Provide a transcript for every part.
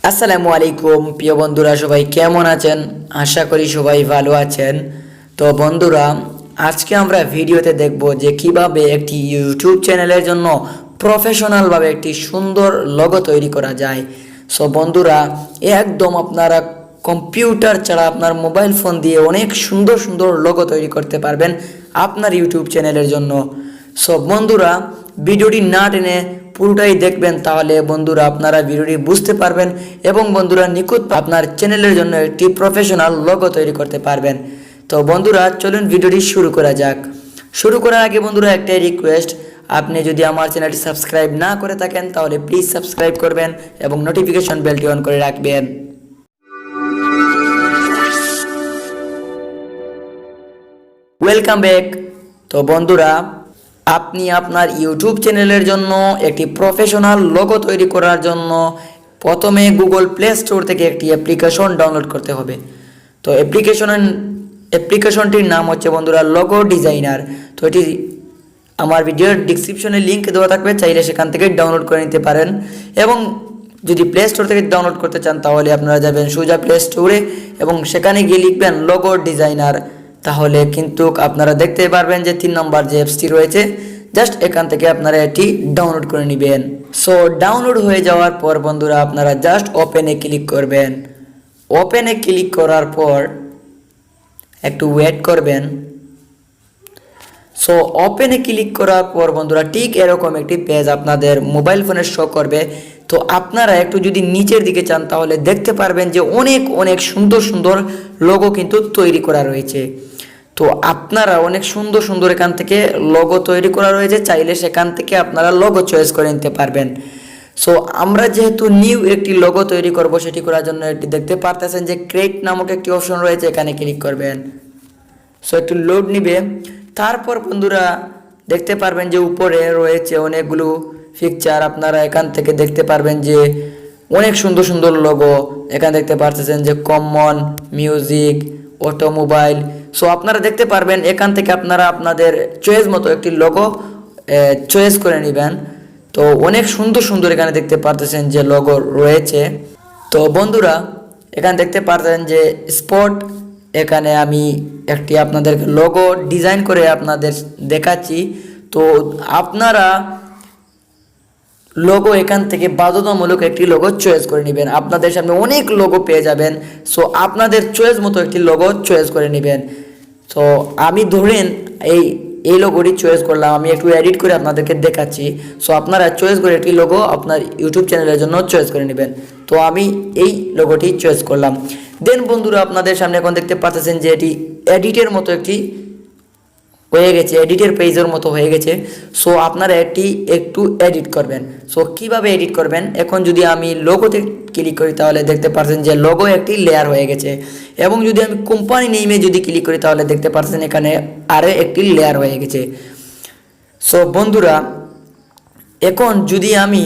আসসালামু আলাইকুম প্রিয় বন্ধুরা, সবাই কেমন আছেন? আশা করি সবাই ভালো আছেন। তো বন্ধুরা, আজকে আমরা ভিডিওতে দেখব যে কিভাবে একটি ইউটিউব চ্যানেলের জন্য প্রফেশনালভাবে একটি সুন্দর লোগো তৈরি করা যায়। সো বন্ধুরা, একদম আপনারা কম্পিউটার ছাড়া আপনার মোবাইল ফোন দিয়ে অনেক সুন্দর সুন্দর লোগো তৈরি করতে পারবেন আপনার ইউটিউব চ্যানেলের জন্য। সো বন্ধুরা, ভিডিওটি না টেনে পুরোটাই দেখবেন, তাহলে বন্ধুরা আপনারা ভিডিওটি বুঝতে পারবেন এবং বন্ধুরা নিখুঁত আপনার চ্যানেলের জন্য একটি প্রফেশনাল লোগো তৈরি করতে পারবেন। তো বন্ধুরা, চলুন ভিডিওটি শুরু করা যাক। শুরু করার আগে বন্ধুরা একটাই রিকোয়েস্ট, আপনি যদি আমার চ্যানেলটি সাবস্ক্রাইব না করে থাকেন তাহলে প্লিজ সাবস্ক্রাইব করবেন এবং নোটিফিকেশন বেলটি অন করে রাখবেন। Welcome back. তো বন্ধুরা, আপনি আপনার ইউটিউব চ্যানেলের জন্য একটি প্রফেশনাল লোগো তৈরি করার জন্য প্রথমে গুগল প্লে স্টোর থেকে একটি অ্যাপ্লিকেশন ডাউনলোড করতে হবে। তো অ্যাপ্লিকেশনটির নাম হচ্ছে বন্ধুরা লোগো ডিজাইনার। তো এটি আমার ভিডিওর ডিসক্রিপশনে লিঙ্ক দেওয়া থাকবে, চাইলে সেখান থেকে ডাউনলোড করে নিতে পারেন। এবং যদি প্লে স্টোর থেকে ডাউনলোড করতে চান তাহলে আপনারা যাবেন সোজা প্লে স্টোরে এবং সেখানে গিয়ে লিখবেন লোগো ডিজাইনার। তাহলে কিন্তু আপনারা দেখতে পারবেন যে 3 নম্বর যে অ্যাপসটি রয়েছে, জাস্ট এখান থেকে আপনারা এটি ডাউনলোড করে নেবেন। সো ডাউনলোড হয়ে যাওয়ার পর বন্ধুরা আপনারা জাস্ট ওপেনে ক্লিক করবেন। ওপেনে ক্লিক করার পর একটু ওয়েট করবেন। সো ওপেনে ক্লিক করার পর বন্ধুরা ঠিক এরকম একটি পেজ আপনাদের মোবাইল ফোনে শো করবে। তো আপনারা একটু যদি নিচের দিকে চান তাহলে দেখতে পারবেন যে অনেক অনেক সুন্দর সুন্দর লোগো কিন্তু তৈরি করা রয়েছে। তো আপনারা অনেক সুন্দর সুন্দর এখান থেকে লোগো তৈরি করা রয়েছে, চাইলে সেখান থেকে আপনারা লোগো চয়েস করে নিতে পারবেন। সো আমরা যেহেতু নিউ একটি লোগো তৈরি করব, সেটি করার জন্য এটি দেখতে পারতেছেন যে ক্রিয়েট নামক একটি অপশন রয়েছে, এখানে ক্লিক করবেন। সো একটু লোড নিবে। তারপর বন্ধুরা দেখতে পারবেন যে উপরে রয়েছে অনেকগুলো পিকচার, আপনারা এখান থেকে দেখতে পারবেন যে অনেক সুন্দর সুন্দর লোগো। এখানে দেখতে পারতেছেন যে কমন, মিউজিক, অটোমোবাইল। সো আপনারা দেখতে পারবেন এখান থেকে আপনারা আপনাদের চয়েস মতো একটি লোগো চয়েস করে নেবেন। তো অনেক সুন্দর সুন্দর এখানে দেখতে পারতেছেন যে লোগো রয়েছে। তো বন্ধুরা এখানে দেখতে পারতেছেন যে স্পট, এখানে আমি একটি আপনাদেরকে লোগো ডিজাইন করে আপনাদের দেখাচ্ছি। তো আপনারা লোগো এখান থেকে বাধ্যতামূলক একটি লোগো চয়েস করে নেবেন। আপনাদের সামনে অনেক লোগো পেয়ে যাবেন। সো আপনাদের চয়েস মতো একটি লোগো চয়েস করে নেবেন। তো আমি ধরেন এই লোগোটি চয়েস করলাম, আমি একটু এডিট করে আপনাদেরকে দেখাচ্ছি। সো আপনারা চয়েস করে একটি লোগো আপনার ইউটিউব চ্যানেলের জন্য চয়েস করে নেবেন। তো আমি এই লোগোটি চয়েস করলাম। দেন বন্ধুরা আপনাদের সামনে এখন দেখতে পাচ্ছেন যে এটি এডিটের মতো একটি হয়ে গেছে, এডিটের পেজের মতো হয়ে গেছে। সো আপনারা এটি একটু এডিট করবেন। সো কিভাবে এডিট করবেন, এখন যদি আমি লোগোতে ক্লিক করি তাহলে দেখতে পাচ্ছেন যে লোগো একটি লেয়ার হয়ে গেছে। এবং যদি আমি কোম্পানি নেমে যদি ক্লিক করি তাহলে দেখতে পাচ্ছেন এখানে আরও একটি লেয়ার হয়ে গেছে। সো বন্ধুরা এখন যদি আমি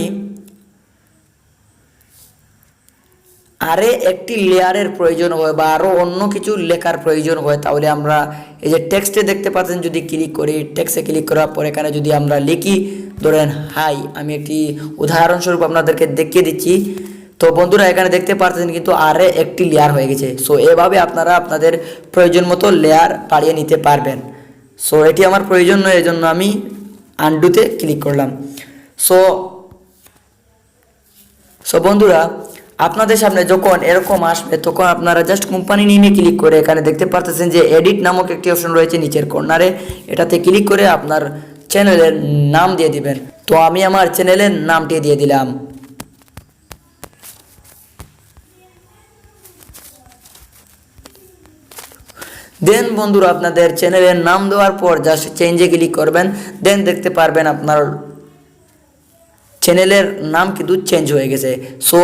আরে একটি লেয়ারের প্রয়োজন হয় বা আরও অন্য কিছু লেখার প্রয়োজন হয়, তাহলে আমরা এই যে টেক্সটে দেখতে পাচ্ছেন যদি ক্লিক করি, টেক্সটে ক্লিক করার পর এখানে যদি আমরা লিখি, ধরেন হাই, আমি একটি উদাহরণস্বরূপ আপনাদেরকে দেখিয়ে দিচ্ছি। তো বন্ধুরা এখানে দেখতে পাচ্ছেন কিন্তু আরে একটি লেয়ার হয়ে গেছে। সো এভাবে আপনারা আপনাদের প্রয়োজন মতো লেয়ার বাড়িয়ে নিতে পারবেন। সো এটি আমার প্রয়োজন নয়, এজন্য আমি আনডুতে ক্লিক করলাম। সো বন্ধুরা আপনাদের সামনে যখন এরকম আসবে তখন আপনারা জাস্ট কোম্পানি নেমে ক্লিক করে এখানে দেখতে পারতেছেন যে এডিট নামক একটি অপশন রয়েছে নিচের কর্নারে, এটাতে ক্লিক করে আপনার চ্যানেলের নাম দিয়ে দিবেন। তো আমি আমার চ্যানেলের নামটি দিয়ে দিলাম। দেন বন্ধুরা আপনাদের চ্যানেলের নাম দেওয়ার পর জাস্ট চেঞ্জে ক্লিক করবেন। দেন দেখতে পারবেন আপনার চ্যানেলের নাম কিন্তু চেঞ্জ হয়ে গেছে। সো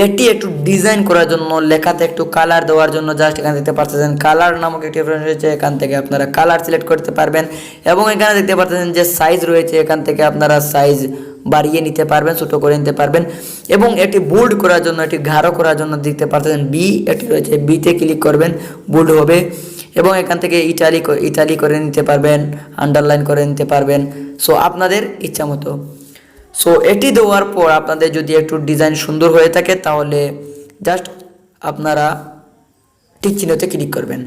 এটি একটু ডিজাইন করার জন্য, লেখাতে একটু কালার দেওয়ার জন্য জাস্ট এখানে দেখতে পাচ্ছেন কালার নামক একটি অপশন রয়েছে, এখান থেকে আপনারা কালার সিলেক্ট করতে পারবেন। এবং এখানে দেখতে পাচ্ছেন যে সাইজ রয়েছে, এখান থেকে আপনারা সাইজ বাড়িয়ে নিতে পারবেন, ছোটো করে নিতে পারবেন। এবং এটি বোল্ড করার জন্য, এটি গাঢ় করার জন্য দেখতে পাচ্ছেন বি এটি রয়েছে, বিতে ক্লিক করবেন, বোল্ড হবে। এবং এখান থেকে ইটালি করে নিতে পারবেন, আন্ডারলাইন করে নিতে পারবেন। সো আপনাদের ইচ্ছা মতো। সো এটি দেওয়ার পর আপনাদের যদি একটু ডিজাইন সুন্দর হয়ে থাকে তাহলে জাস্ট আপনারা টিক চিহ্নতে ক্লিক করবেন।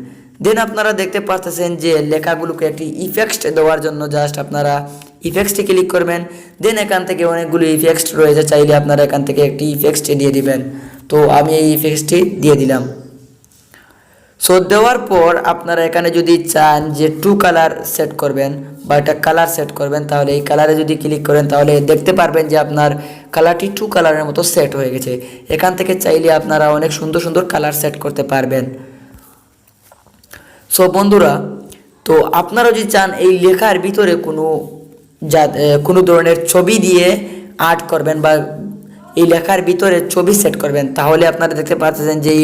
দেন আপনারা দেখতে পাচ্ছেন যে লেখাগুলোকে একটি ইফেক্টস দেওয়ার জন্য জাস্ট আপনারা ইফেক্টসে ক্লিক করবেন। দেন এখান থেকে অনেকগুলো ইফেক্টস রয়েছে, চাইলে আপনারা এখান থেকে একটি ইফেক্টস দিয়ে দিবেন। তো আমি এই ইফেক্টসটি দিয়ে দিলাম। সো দেওয়ার পর আপনারা এখানে যদি চান যে টু কালার সেট করবেন বা একটা কালার সেট করবেন, তাহলে এই কালারে যদি ক্লিক করেন তাহলে দেখতে পারবেন যে আপনার কালারটি টু কালারের মতো সেট হয়ে গেছে। এখান থেকে চাইলে আপনারা অনেক সুন্দর সুন্দর কালার সেট করতে পারবেন। সো বন্ধুরা, তো আপনারা যদি চান এই লেখার ভিতরে কোনো ধরনের ছবি দিয়ে আর্ট করবেন বা এই লেখার ভিতরে ছবি সেট করবেন, তাহলে আপনারা দেখতে পাচ্ছেন যে এই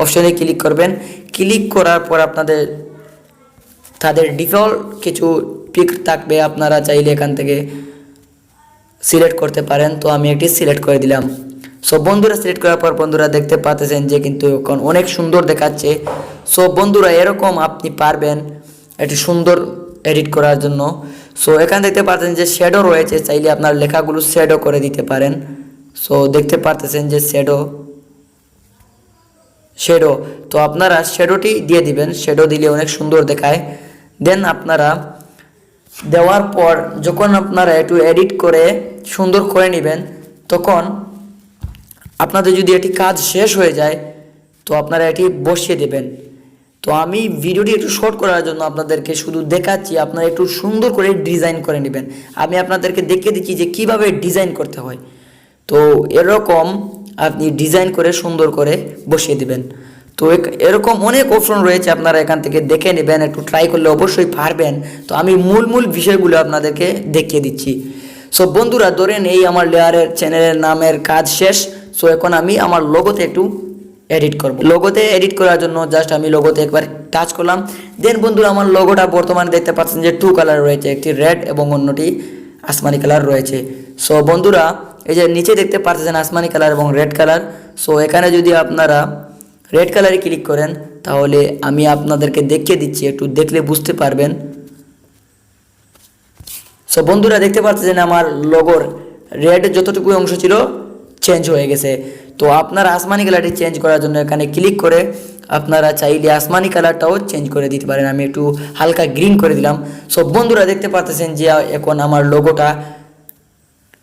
অপশনে ক্লিক করবেন। ক্লিক করার পর আপনাদের তাদের ডিফল্ট কিছু পিক থাকবে, আপনারা চাইলে এখান থেকে সিলেক্ট করতে পারেন। তো আমি একটি সিলেক্ট করে দিলাম। সো বন্ধুরা, সিলেক্ট করার পর বন্ধুরা দেখতে পাচ্ছেন যে কিন্তু এখন অনেক সুন্দর দেখাচ্ছে। সো বন্ধুরা, এরকম আপনি পারবেন একটি সুন্দর এডিট করার জন্য। সো এখানে দেখতে পাচ্ছেন যে শ্যাডো রয়েছে, চাইলে আপনার লেখাগুলো শ্যাডো করে দিতে পারেন। সো দেখতে পাচ্ছেন যে শ্যাডো, তো আপনারা শ্যাডোটি দিয়ে দিবেন। শ্যাডো দিলে অনেক সুন্দর দেখায়। দেন আপনারা দেওয়ার পর যখন আপনারা একটু এডিট করে সুন্দর করে নেবেন, তখন আপনাদের যদি এটি কাজ শেষ হয়ে যায় তো আপনারা এটি বসিয়ে দেবেন। তো আমি ভিডিওটি একটু শর্ট করার জন্য আপনাদেরকে শুধু দেখাচ্ছি, আপনারা একটু সুন্দর করে ডিজাইন করে নেবেন। আমি আপনাদেরকে দেখিয়ে দিচ্ছি যে কিভাবে ডিজাইন করতে হয়। তো এরকম আপনি ডিজাইন করে সুন্দর করে বসিয়ে দিবেন। তো এরকম অনেক অপশন রয়েছে, আপনারা এখান থেকে দেখে নেবেন, একটু ট্রাই করলে অবশ্যই পারবেন। তো আমি মূল বিষয়গুলো আপনাদেরকে দেখিয়ে দিচ্ছি। সো বন্ধুরা, ধরেন এই আমার লেয়ারের চ্যানেলের নামের কাজ শেষ। সো এখন আমি আমার লোগোতে একটু এডিট করব। লোগোতে এডিট করার জন্য জাস্ট আমি লোগোতে একবার টাচ করলাম। দেন বন্ধুরা, আমার লোগোটা বর্তমানে দেখতে পাচ্ছেন যে টু কালার রয়েছে, একটি রেড এবং অন্যটি আসমানি কালার রয়েছে। সো বন্ধুরা, এই যে নিচে দেখতে পাচ্ছেন আসমানি কালার এবং রেড কালার। সো এখানে যদি আপনারা রেড কালারে ক্লিক করেন তাহলে আমি আপনাদেরকে দেখিয়ে দিচ্ছি, একটু দেখলে বুঝতে পারবেন। সো বন্ধুরা, দেখতে পাচ্ছেন আমার লোগোর রেড যতটুকু অংশ ছিল চেঞ্জ হয়ে গেছে। তো আপনারা আসমানি কালারটি চেঞ্জ করার জন্য এখানে ক্লিক করে আপনারা চাইলে আসমানি কালারটাও চেঞ্জ করে দিতে পারেন। আমি একটু হালকা গ্রিন করে দিলাম। সো বন্ধুরা, দেখতে পাচ্ছেন যে এখন আমার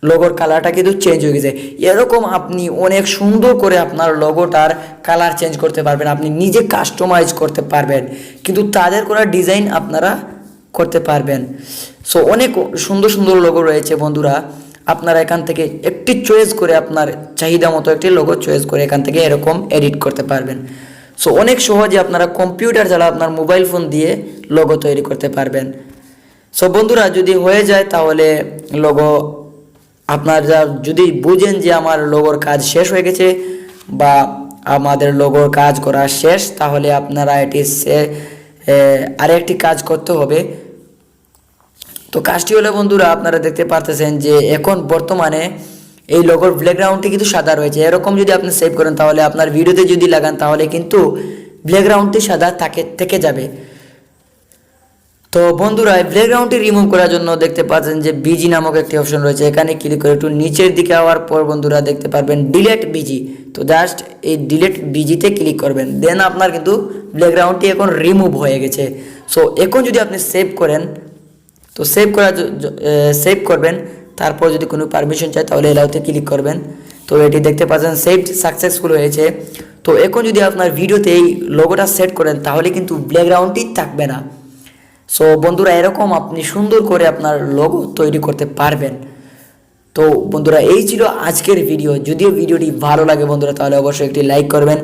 লোগোর কালারটা কিন্তু চেঞ্জ হয়ে গেছে। এরকম আপনি অনেক সুন্দর করে আপনার লোগোটার কালার চেঞ্জ করতে পারবেন, আপনি নিজে কাস্টমাইজ করতে পারবেন, কিন্তু তাদের করা ডিজাইন আপনারা করতে পারবেন। সো অনেক সুন্দর সুন্দর লোগো রয়েছে বন্ধুরা, আপনারা এখান থেকে একটি চয়েস করে আপনার চাহিদা মতো একটি লোগো চয়েস করে এখান থেকে এরকম এডিট করতে পারবেন। সো অনেক সহজে আপনারা কম্পিউটার ছাড়া আপনার মোবাইল ফোন দিয়ে লোগো তৈরি করতে পারবেন। সো বন্ধুরা, যদি হয়ে যায় তাহলে লোগো আপনারা যদি বুঝেন যে আমার লোগোর কাজ শেষ হয়ে গেছে বা আমাদের লোগোর কাজ করা শেষ, তাহলে আপনারা এটি আরেকটি কাজ করতে হবে। তো কাজটি হলো বন্ধুরা, আপনারা দেখতে পারতেছেন যে এখন বর্তমানে এই লোগোর ব্যাকগ্রাউন্ডটি কিন্তু সাদা রয়েছে। এরকম যদি আপনি সেভ করেন তাহলে আপনার ভিডিওতে যদি লাগান তাহলে কিন্তু ব্যাকগ্রাউন্ডটি সাদা থেকে যাবে। তো বন্ধুরা, ব্যাকগ্রাউন্ডটি রিমুভ করার জন্য দেখতে পাচ্ছেন যে বিজি নামক একটি অপশন রয়েছে, এখানে ক্লিক করে একটু নিচের দিকে যাওয়ার পর বন্ধুরা দেখতে পারবেন ডিলেট বিজি। তো জাস্ট এই ডিলেট বিজিতে ক্লিক করবেন। দেন আপনার কিন্তু ব্যাকগ্রাউন্ডটি এখন রিমুভ হয়ে গেছে। সো এখন যদি আপনি সেভ করেন তো সেভ করবেন, তারপর যদি কোনো পারমিশন চাই তাহলে এলাওতে ক্লিক করবেন। তো এটি দেখতে পাচ্ছেন সেভড সাকসেসফুল হয়েছে। তো এখন যদি আপনার ভিডিওতে এই লোগোটা সেট করেন তাহলে কিন্তু ব্যাকগ্রাউন্ডটি থাকবে না। সো বন্ধুরা, এরকম আপনি সুন্দর করে আপনার লোগো তৈরি করতে পারবেন। তো বন্ধুরা, এই ছিল আজকের ভিডিও। যদিও ভিডিওটি ভালো লাগে বন্ধুরা তাহলে অবশ্যই একটি লাইক করবেন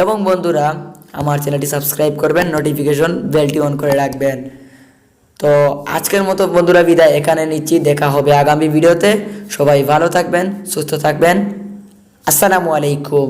এবং বন্ধুরা আমার চ্যানেলটি সাবস্ক্রাইব করবেন, নোটিফিকেশন বেলটি অন করে রাখবেন। তো আজকের মতো বন্ধুরা বিদায় এখানে নিচ্ছি, দেখা হবে আগামী ভিডিওতে। সবাই ভালো থাকবেন, সুস্থ থাকবেন। আসসালামু আলাইকুম।